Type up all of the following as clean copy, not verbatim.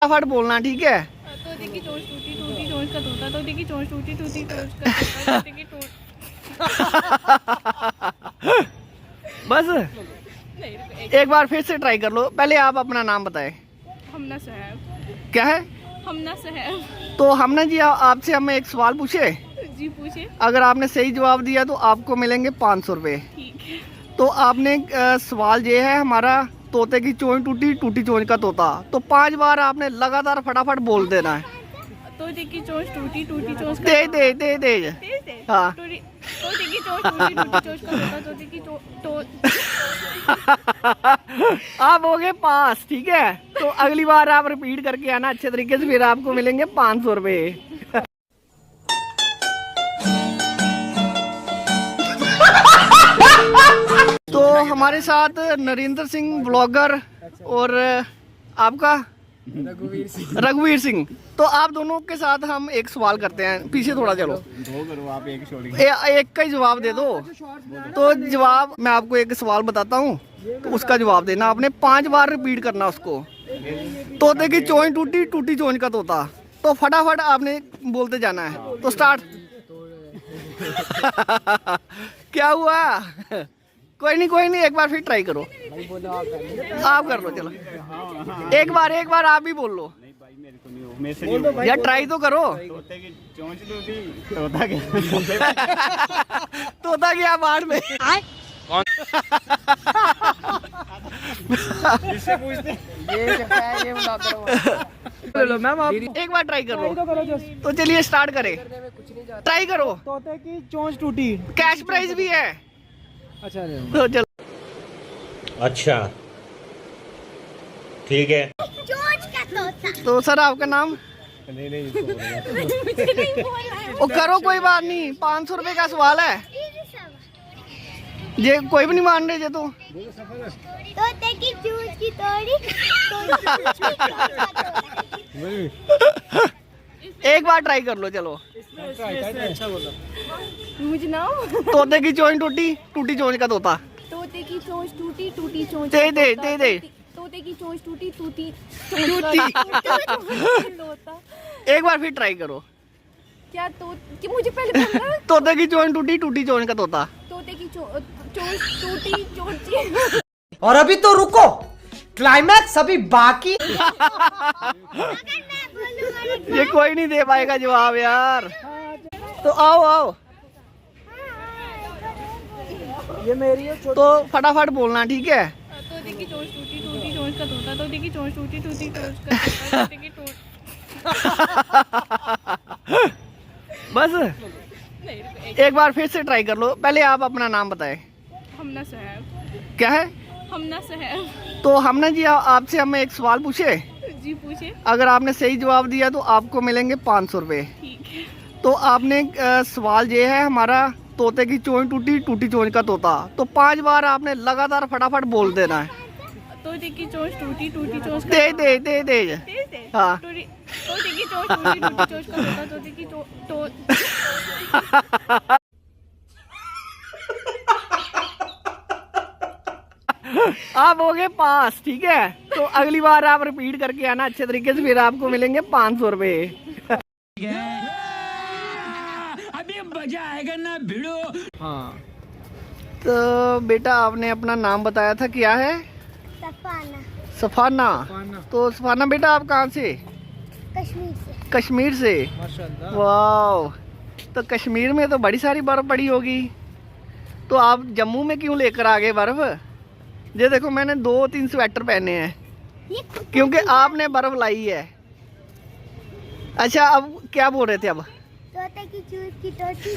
फटाफट बोलना, ठीक है। तोते की चोंच टूटी टूटी चोंच का तोता, तोते की चोंच टूटी टूटी चोंच का तोता, तोते की चोंच बस नहीं रुको, एक बार फिर से ट्राई कर लो। पहले आप अपना नाम बताएं। हमना साहब। क्या है? हमना साहब। तो हमने जी आपसे हमें एक सवाल पूछे, जी पूछे। अगर आपने सही जवाब दिया तो आपको मिलेंगे 500 रुपये। ठीक है। तो आपने सवाल ये है हमारा, तोते की चोंच टूटी टूटी चोंच का तोता। तो 5 बार आपने लगातार फटाफट बोल देना है। तोते की चोंच टूटी टूटी चोंच का तेज तेज तेज तेज। तेज तेज। हाँ। तोते की चोंच टूटी टूटी चोंच का तोता, तोते की आप हो गए पास, ठीक है। तो अगली बार आप रिपीट करके आना अच्छे तरीके से, फिर आपको मिलेंगे 500 रुपये। तो हमारे साथ नरेंद्र सिंह ब्लॉगर और आपका रघुवीर सिंह। तो आप दोनों के साथ हम एक सवाल करते हैं, पीछे थोड़ा चलो। दो करो आप, एक छोड़ एक का ही जवाब दे दो। तो जवाब मैं आपको एक सवाल बताता हूँ, तो उसका जवाब देना आपने 5 बार रिपीट करना उसको। तोते की चोंच टूटी टूटी चोंच का तोता। तो फटाफट आपने बोलते जाना है। तो स्टार्ट। क्या हुआ? कोई नहीं, एक बार फिर ट्राई करो। आप कर लो, चलो एक बार आप भी बोल लो। नहीं भाई, मेरे को नहीं हो, मेरे से नहीं हो। यार ट्राई तो करो। तोते की चोंच टूटी, तोता क्या तोता गया बाढ़ में। इससे पूछते चलो मैम आप एक बार ट्राई करो। तो चलिए स्टार्ट करें, ट्राई करो। तोते की चोंच टूटी। कैश प्राइज भी है। अच्छा तो चलो। अच्छा ठीक है। तो सर आपका नाम? नहीं वो करो, कोई बात नहीं, 500 रुपए का सवाल है। ये कोई भी नहीं मान रहे जे तो। तोते की चोंच की तोड़ी। एक बार ट्राई कर लो, चलो। अच्छा बोला। मुझे ना तोते की चोंच टूटी टूटी चोंच का तोता। तोते की चोंच टूटी टूटी चोंच दे का दे तोता, दे दे। तोते की चोंच टूटी टूटी टूटी। तोता। एक बार फिर ट्राई करो। क्या तो कि मुझे पहले बोलना। तोते की चोंच टूटी टूटी चोंच का तोता। तोते की चोंच टूटी चोंच। और अभी तो रुको, क्लाइमैक्स अभी बाकी। ये कोई नहीं दे पाएगा जवाब यार। तो आओ। ये मेरी है। तो फटाफट बोलना, ठीक है। तोते की चोंच टूटी टूटी चोंच का तोता, तोते की चोंच टूटी टूटी चोंच का तोता, तोते की चोंच बस नहीं रुको, एक बार फिर से ट्राई कर लो। पहले आप अपना नाम बताएं। हमना साहब। क्या है? हमना साहब। तो हमने जी आपसे हमें एक सवाल पूछे, जी पूछे। अगर आपने सही जवाब दिया तो आपको मिलेंगे 500 रुपये। ठीक है। तो आपने सवाल ये है हमारा, तोते की चोंच टूटी टूटी चोंच का तोता। तो 5 बार आपने लगातार फटाफट बोल देना है। तोते की चोंच टूटी टूटी चोंच का तेज तेज तेज तेज। तेज तेज। हाँ। तोते की चोंच टूटी टूटी चोंच का तोता, तोते की आप हो गए पास, ठीक है। तो अगली बार आप रिपीट करके आना अच्छे तरीके से, फिर आपको मिलेंगे 500 रुपये। अभी मजा आएगा ना भिड़ो। हाँ तो बेटा आपने अपना नाम बताया था, क्या है? सफाना। सफाना। तो सफाना बेटा आप कहाँ से? कश्मीर से। कश्मीर से। माशाल्लाह। वाह, तो कश्मीर में तो बड़ी सारी बर्फ पड़ी होगी। तो आप जम्मू में क्यों लेकर आ गए बर्फ? ये देखो मैंने 2-3 स्वेटर पहने हैं क्योंकि आपने बर्फ लाई है। अच्छा अब क्या बोल रहे थे अब? तोते की चोंच की टोटी।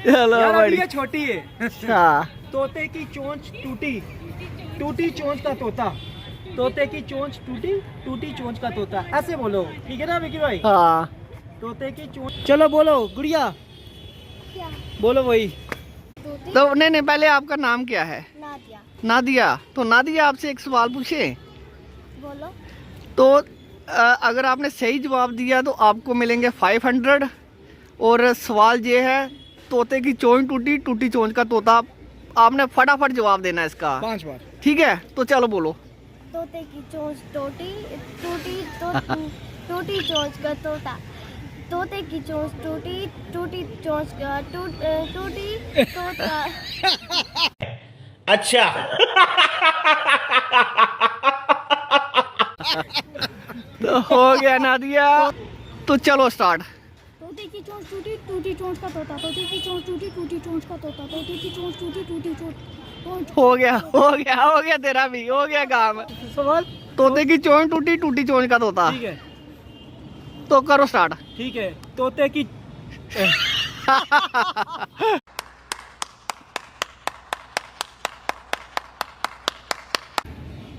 चलो यार अभी बड़ी। ये छोटी है। हाँ तोते की चोंच टूटी टूटी चोंच का तोता। तोते की चोंच टूटी टूटी चोंच का तोता। ऐसे बोलो, ठीक है ना विकी भाई? हाँ। तोते की चोंच। चलो बोलो गुड़िया, क्या? बोलो वही। तो नहीं पहले आपका नाम क्या है? नादिया। नादिया। तो नादिया आपसे एक सवाल पूछे, बोलो। तो अगर आपने सही जवाब दिया तो आपको मिलेंगे 500। और सवाल ये है, तोते की चोंच टूटी टूटी चोंच का तोता। आपने फटाफट जवाब देना है इसका। 5 बार। ठीक है, तो चलो बोलो। तोते की चोंच टूटी टूटी टूटी चोंच का तोता। तोते की चोंच टूटी टूटी चोंच का टूटी तोता। अच्छा। तो हो गया नादिया, तो चलो स्टार्ट। तोते की चोंच टूटी टूटी चोंच का तोता। तोते की चोंच टूटी टूटी चोंच का तोता। तोते की चोंच टूटी टूटी चोंच। हो गया तेरा भी हो गया काम। सवाल तोते की चोंच टूटी टूटी चोंच का तोता। ठीक है, तो करो स्टार्ट। ठीक है। तोते की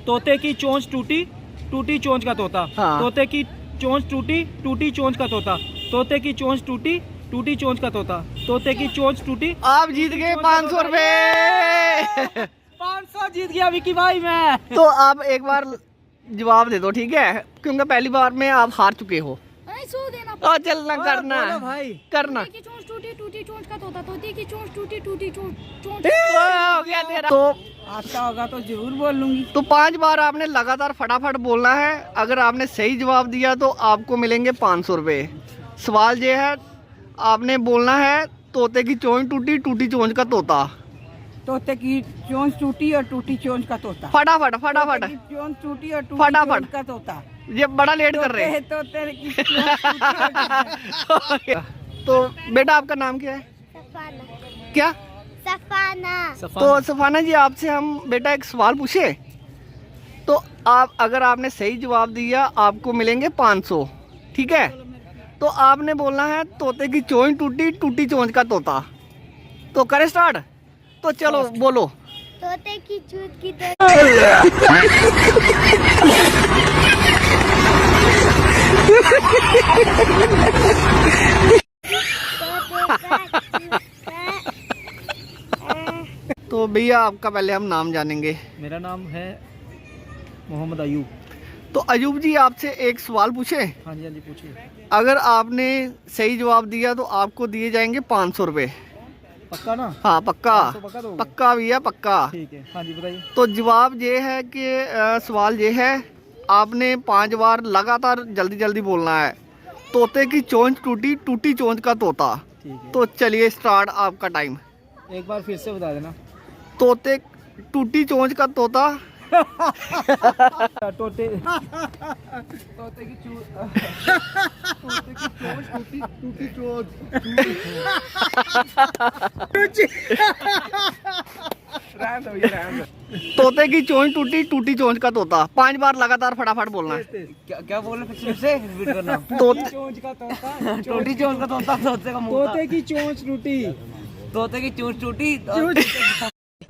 तोते की चोंच टूटी टूटी चोंच का तोता। हाँ। तोते की चोंच टूटी टूटी चोंच का तोता। तोते की चोंच टूटी टूटी चोंच का तोता। तोते की चोंच टूटी। आप जीत गए 500 रुपए। 500 जीत गया विकी भाई मैं। तो आप एक बार जवाब दे दो, ठीक है, क्योंकि पहली बार में आप हार चुके हो। अरे सो देना। और चलना करना बोलो भाई। करना। तोते की चोंच टूटी टूटी चोंच का तोता। तोते की चोंच टूटी टूटी चोंच। हो गया तेरा। तो अच्छा होगा तो जरूर बोल लूंगी। तो 5 बार आपने लगातार फटाफट बोलना है। अगर आपने सही जवाब दिया तो आपको मिलेंगे 500 रुपए। सवाल ये है, आपने बोलना है तोते की चोंच टूटी टूटी चोंच का तोता। तोते की चोंच टूटी और टूटी चोंच का तोता। फटाफट फटाफट। तोते की चोंच टूटी और टूटी फटाफट। चोंच का तोता। ये बड़ा लेट कर रहे हैं। तोते की चोंच टूटी और तो बेटा आपका नाम क्या है? सफाना क्या? सफाना। तो सफाना जी, आपसे हम बेटा एक सवाल पूछे, तो आप अगर आपने सही जवाब दिया आपको मिलेंगे 500, ठीक है। तो आपने बोलना है तोते की चोंच टूटी टूटी चोंच का तोता। तो करें स्टार्ट? तो चलो बोलो। तोते की चोंच की तो भैया आपका पहले हम नाम जानेंगे। मेरा नाम है मोहम्मद अयूब। तो अयूब जी, आपसे एक सवाल पूछे। हाँ जी, हाँ जी, पूछिए। अगर आपने सही जवाब दिया तो आपको दिए जाएंगे 500 रुपए। पक्का ना? हाँ पक्का। 500 पक्का दोगे? पक्का भैया पक्का। ठीक है, हाँ जी बताइए। तो जवाब ये है कि सवाल ये है, आपने 5 बार लगातार जल्दी जल्दी बोलना है। तोते की चोंच टूटी टूटी चोंच का तोता। ठीक है, तो चलिए स्टार्ट, आपका टाइम। एक बार फिर से बता देना। तोते टूटी चोंच का तोता। तोते तोते की चोंच टूटी टूटी चोंच। तोते की चोंच टूटी टूटी चोंच का तोता। 5 बार लगातार फटाफट बोलना है। क्या बोल रहे फिर से रिपीट करना। तोते चोंच का तोता। टूटी चोंच का तोता। तोते का मुंह। तोते की चोंच टूटी। तोते की चोंच टूटी।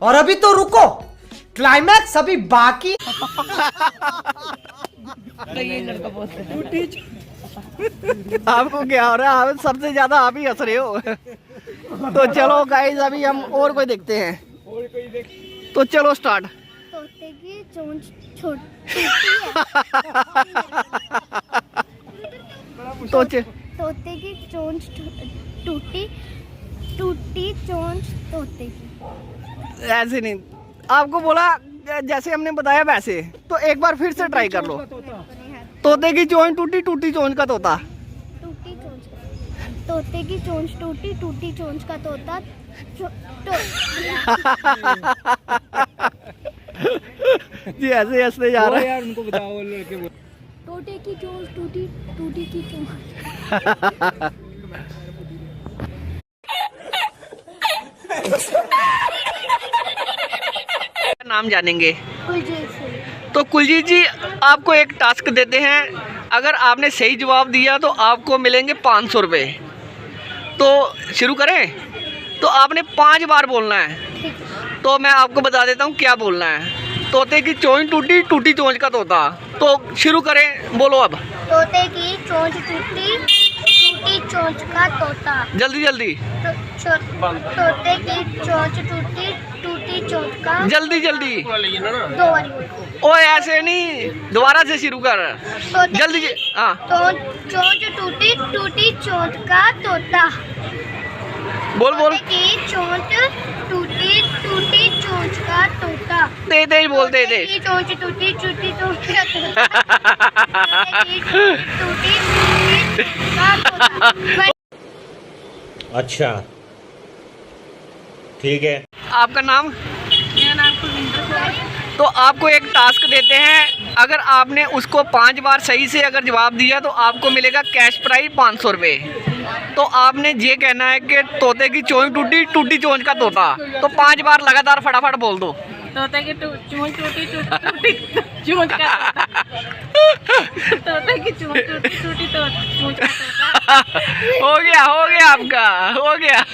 और अभी तो रुको, क्लाइमैक्स अभी बाकी। ये लड़का बोलते हैं। टूटी। आपको क्या हो रहा है? आप सबसे ज्यादा आप ही हंस रहे हो। तो चलो गाइस, अभी हम और कोई देखते हैं। तो चलो स्टार्ट। तोते की चोंच टूटी है। तोते की चोंच टूटी टूटी चोंच तोते की। ऐसे नहीं, आपको बोला जैसे हमने बताया वैसे। तो एक बार फिर से ट्राई कर लो। तोते की चोंच टूटी टूटी चोंच का तोता। टूटी चोंच का। तोते की चोंच टूटी टूटी चोंच का तोता। जी ऐसे हंसते जा रहा है। यार उनको बताओ, वो लड़के बोल। तोते की चोंच टूटी टूटी की चोंच। नाम जानेंगे। कुलजीत सिंह। तो कुलजीत जी, आपको एक टास्क देते हैं। अगर आपने सही जवाब दिया तो आपको मिलेंगे 500 रुपये। तो शुरू करें? तो आपने 5 बार बोलना है। तो मैं आपको बता देता हूँ क्या बोलना है। तोते की चोंच टूटी टूटी चोंच का तोता। तो शुरू करें, बोलो अब। तोते की चोंच टूटी टूटी चोंच का तोता। जल्दी जल्दी तोते की चोंच टूटी टूटी चोंच का। जल्दी जल्दी। 2 बार बोल। ओए ऐसे नहीं, दोबारा से शुरू कर। तोते जल्दी की हाँ। चोंच टूटी टूटी चोंच का तोता। बोल बोल। तोते की चोंच टूटी टूटी चोंच का तोता। दे दे बोल दे दे। की चोंच टूटी टूटी चोंच का तोता। टूटी का तोता। अच्छा ठीक है। आपका नाम? मेरा नाम कुलविंदर कौर। तो आपको एक टास्क देते हैं, अगर आपने उसको 5 बार सही से अगर जवाब दिया तो आपको मिलेगा कैश प्राइज 500 रुपये। तो आपने ये कहना है कि तोते की चोंच टूटी, टूटी चोंच का तोता। तो 5 बार लगातार फटाफट बोल दो। तोते की चोंच टूटी टूटी चोंच का तोता। तोते की चोंच टूटी टूटी चोंच का तोता। हो गया आपका, हो गया।